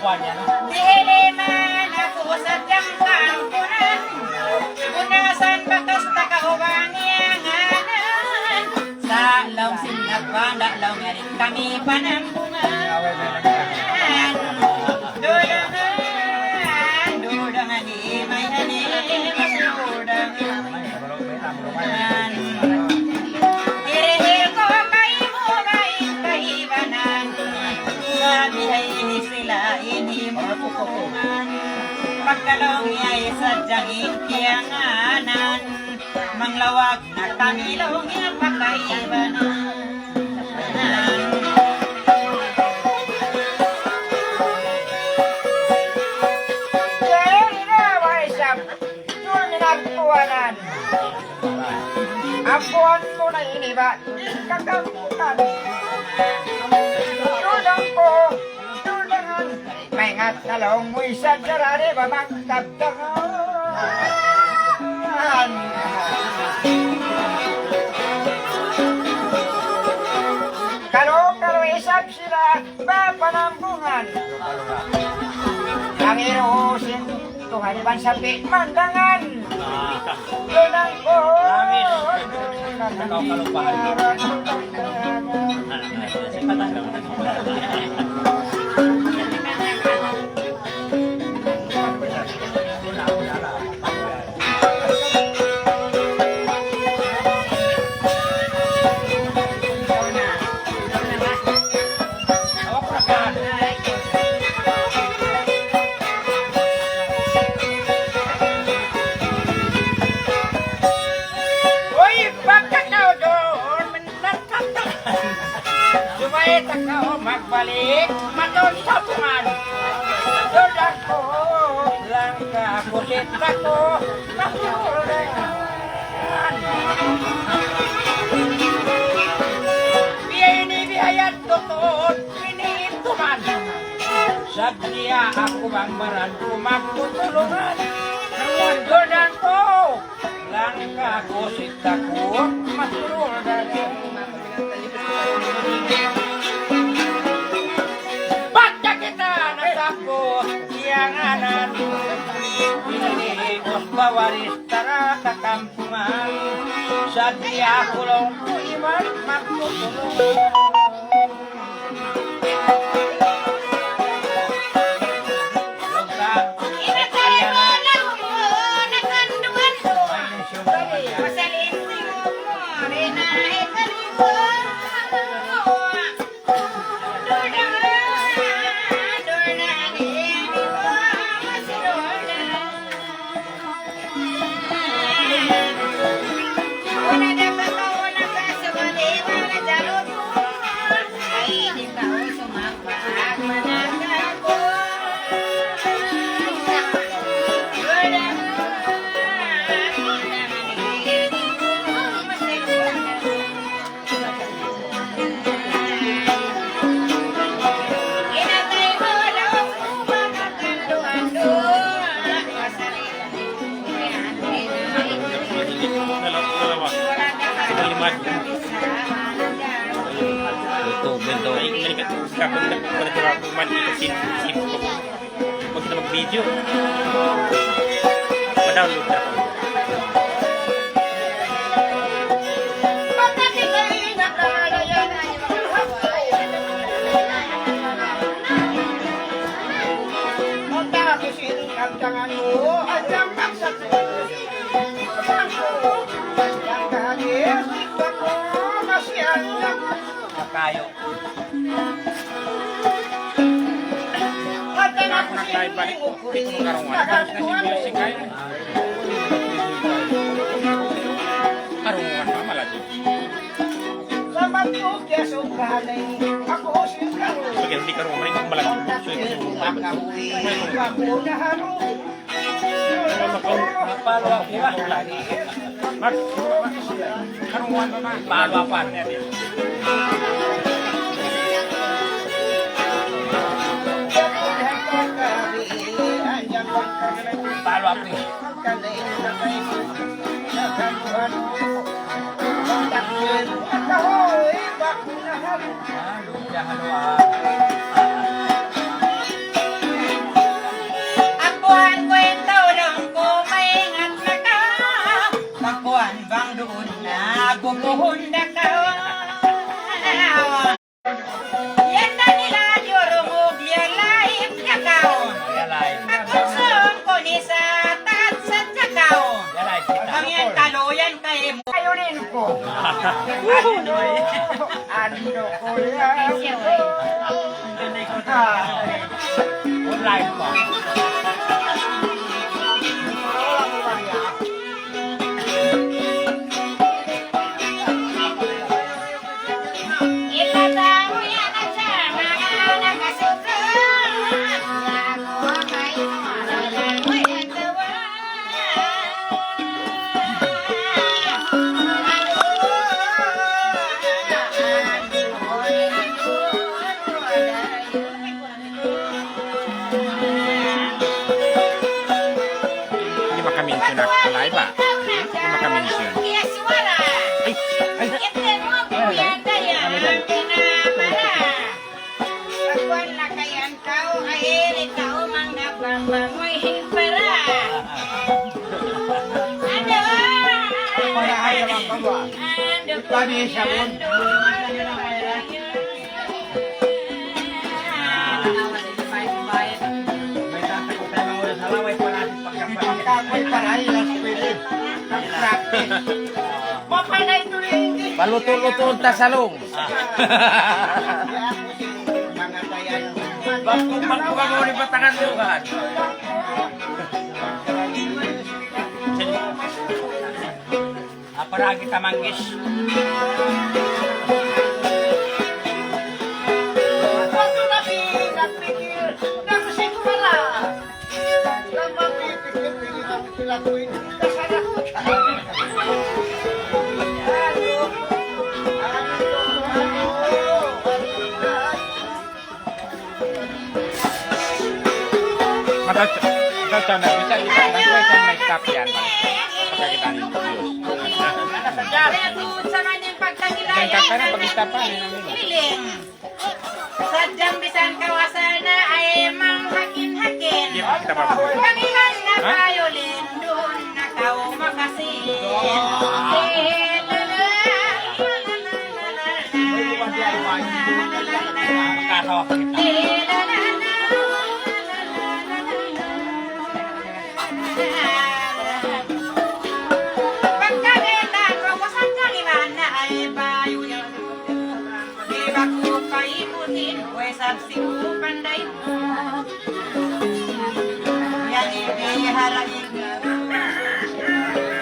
Dihiliman ako sadyang kampunan, unasan bakas takaubangianganan. Sa law sinagwan, law ngarit kami panampungan. Dudangan di may hanim, dudangan. Irihil ko kayo mo kain kaibanan, sabihay ini sila ini mapungan. Pagkalong ay sadyang ikianganan, manglawag na kamilong ipakaibanan. Julmina apuan mo na iniba kakamutan. Tudang ko, tudangan, may ngat talong mo'y sadyarari ba magkabdangan. Kalo isap sila ba panambungan. Ang inuusin Tuhan iban sapi mandangan. Tudang ko, magbalik maton sa bungan. Tudang ko, langka kusit ako, mahulan. Biyay ni biyayat tutun, pinituman. Sagdiya ako bang maran, magtutulungan. Tudang ko, langka kusit ako, mahulan. Yanganan Pinilios bawaris tara kakampungan Sadya kulong ko iman magtutulungan. Inatay mo lang mo nakandungan ko, masalin mo mo rinahe kalibo. Huwag kita mag-video. Ma-download na ako. Kayo. Nakay balik ko dito karungan. Kasi music kayo. Karungan pa malagi. Sama ko kaya sukalay. Ako si Karo. Pag hindi karungan rin malagi. So ito Palo ako lagi. Mark, karungan pa ba? Palo pa. Palo up ni. Ano ko yan? Online pa. Itatamo yan ang sama na nakasuka. Ako may malamoy at gawa. Hindi makaminsin na live ba? Hindi makaminsin. Kaya suwara. Ito mo kuyanda yan ang pinamara. Pagwan na kayan tao ay tao Manggabbang bangoy hipara. Ano? Parahay naman ka ba? Tadi sabon. Pagkakoy parahay lang pwede. Nag-practice. Mapanay tuloy. Paluto-luto ang tasalong. Mga kayan. Magkuka mo ni batangan mo kan. Para kita manggis. Waktu nabi nagpikir, nagsisimula. Nang mapipikir, hindi namin tilakuin. Kasana ko. Matataw na bisa kita nagkway may tap yan. Pagkakita ni Gantang ka na pag-istapan. Sadjang bisan kawasan na ay manghakin-hakin. Hindi pa kita ba? Kangilan na violin doon na kau makasin. Makasawa pa kita. Pagkagita ko wasan kaliman na ay bayo yun. Di ba ko kaimutin, wesab siku panday mo. Yan ibiharain.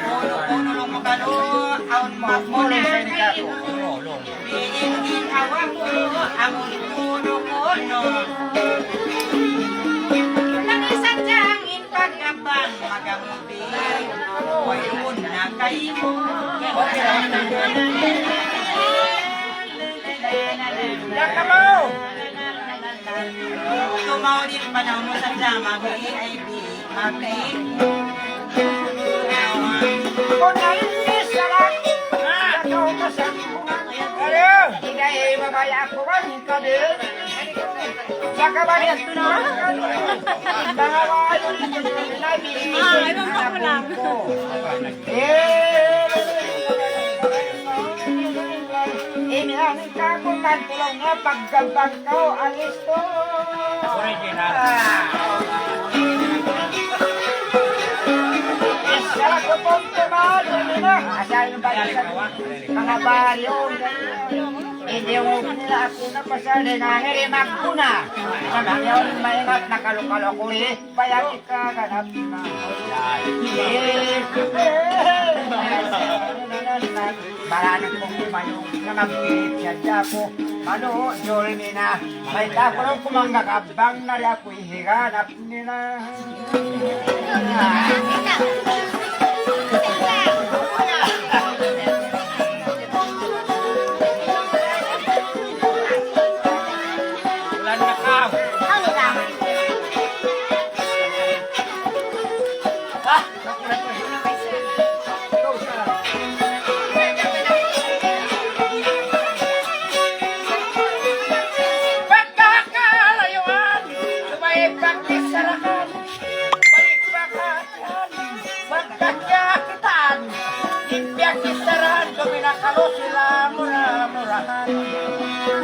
Puno-puno lang mo kano, aun magmula kayo. Biingin awak ko, amon puno-puno. Nang Sadjang in paggabbang, magamuti. Wayun na kayo. Kamu! Tumaw din panahon mo Sadjang, mag-VIP, mag-VIP. Kung nalinis na lang, ikaw masampungan. Ano? Hindi, babaya ako ba? Ikaw din. Sa kabayan, Babae dito ibang pa ko lang. Inihanin ka kung tulong nga paggabbang ko, alis to. Original. Kaya ko pong tumalo nila. Asahin ba sa mga baryo? Hindi mo nila ako na pasali na hirimak ko na. Sabi yun, maingat na kalukalo ko eh. Bayagi ka ganap na. Baranan ko kumayong nangapit siya dako. Ano, Julmina, may takulong kumanggabbang na rin ako ihiganap nila. Ulan na ka. Pagkakalayuan, may pagkisarakan, balik pakatan, pagkakakitan, ibyak kisaran, kuminakalo sila mura-murahan.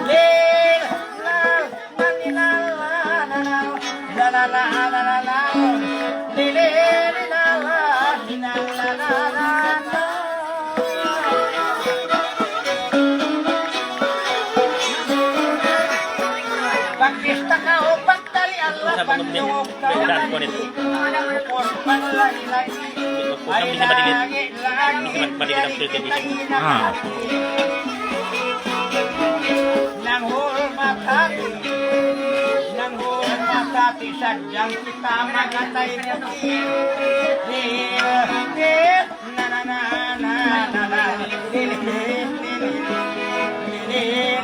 Lil, lal, naninal, nananal, nananal, lililinal, ninananananal. basta ka o pagtali Allah pandungog ka ay nang hulmatati Sadjang kita magatay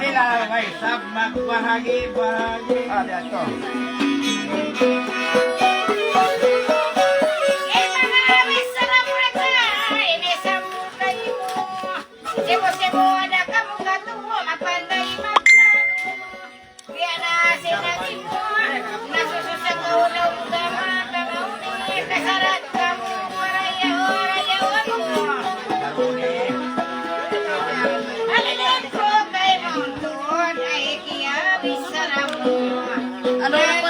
nilalagay sa magbahagi-bahagi ada to Sebo-sebo ada kamu gatuh mapandai maplano Kaya na sinabi mo nasususa ko na ugama kamauni kasarat kamu parayaw-rayawan mo Alilan ko kay Montun ay kiyabis sa ramo Ano yung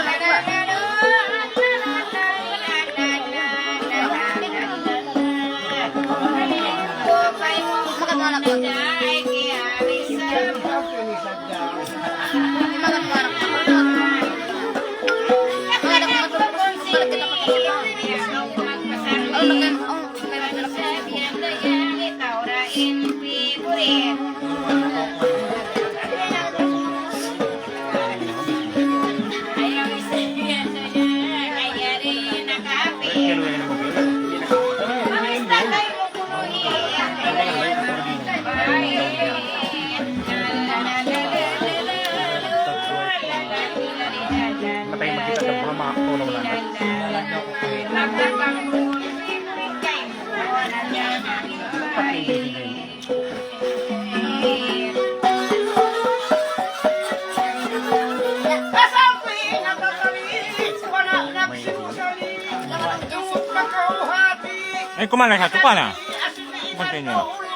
Eh, kumana satu pa na? Continue.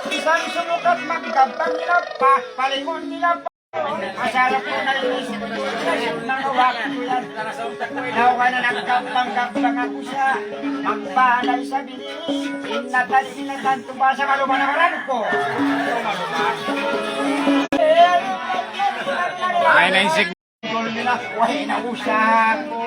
Isang sumukat Manggabbang nila pa, palingon nila pa. Masarap ko na inisip ko ng hawakan ko yan. Nawa na nagkabbang-gabbang ako siya. Magpahalay sa bilis. Inatali sinatan tuba sa marumanaran ko. Ay, naisig. Wahin na usap ko.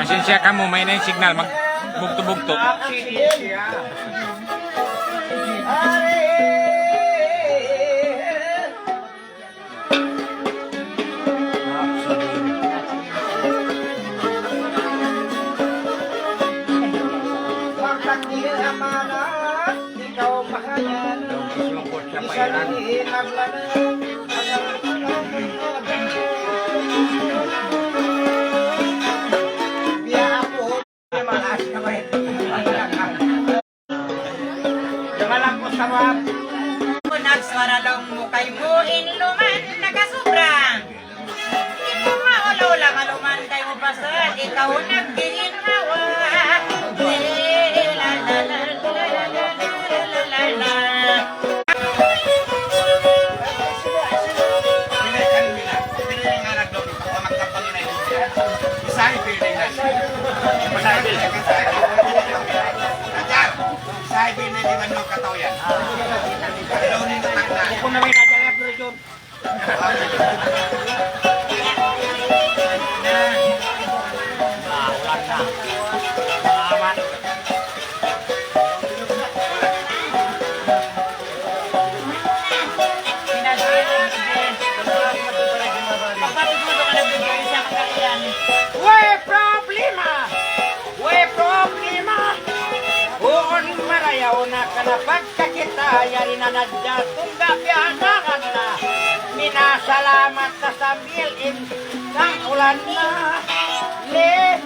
Pasensya kamu, may na yung signal, magbugto-bugto. Nagswara lang mo kay mo inuman nakasobrang. Ito maulaw lang aluman kay mo pasad, ikaw nagginhawa. La la la la la la la la. Kung na may nadala bro John. Yari na dadja tungga biyanangan na minasalamat sa sambil ng ulan na le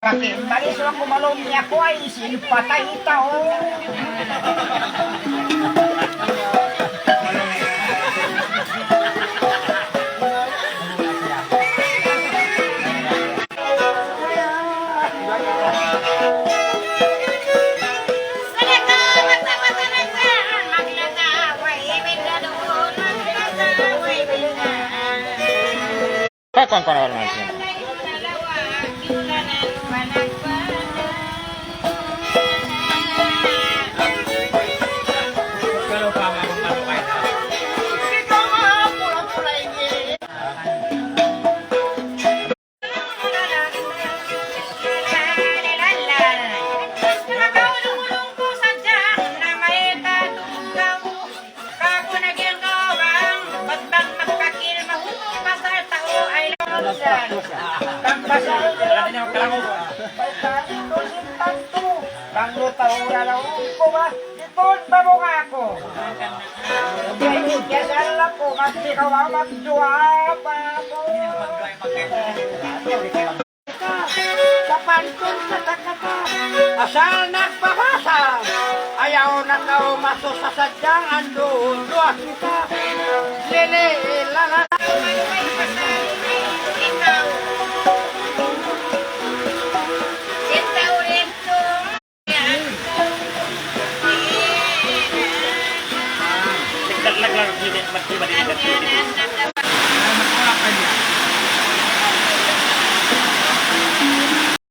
Balis lang kumalong niya ko ay silipatay tao. Sana Kuan ko na wala siya. Kalau pa ano kayo. Bang lutaw na ko ba? Ipon ba mo nga ako? Kaya alam ko kasi kawaw magduwa pa ako. Kapantun sa takata, asal nagpapasa, ayaw na kao maso sa sadyang andun, luwas kita, lele, lala. Naglag hindi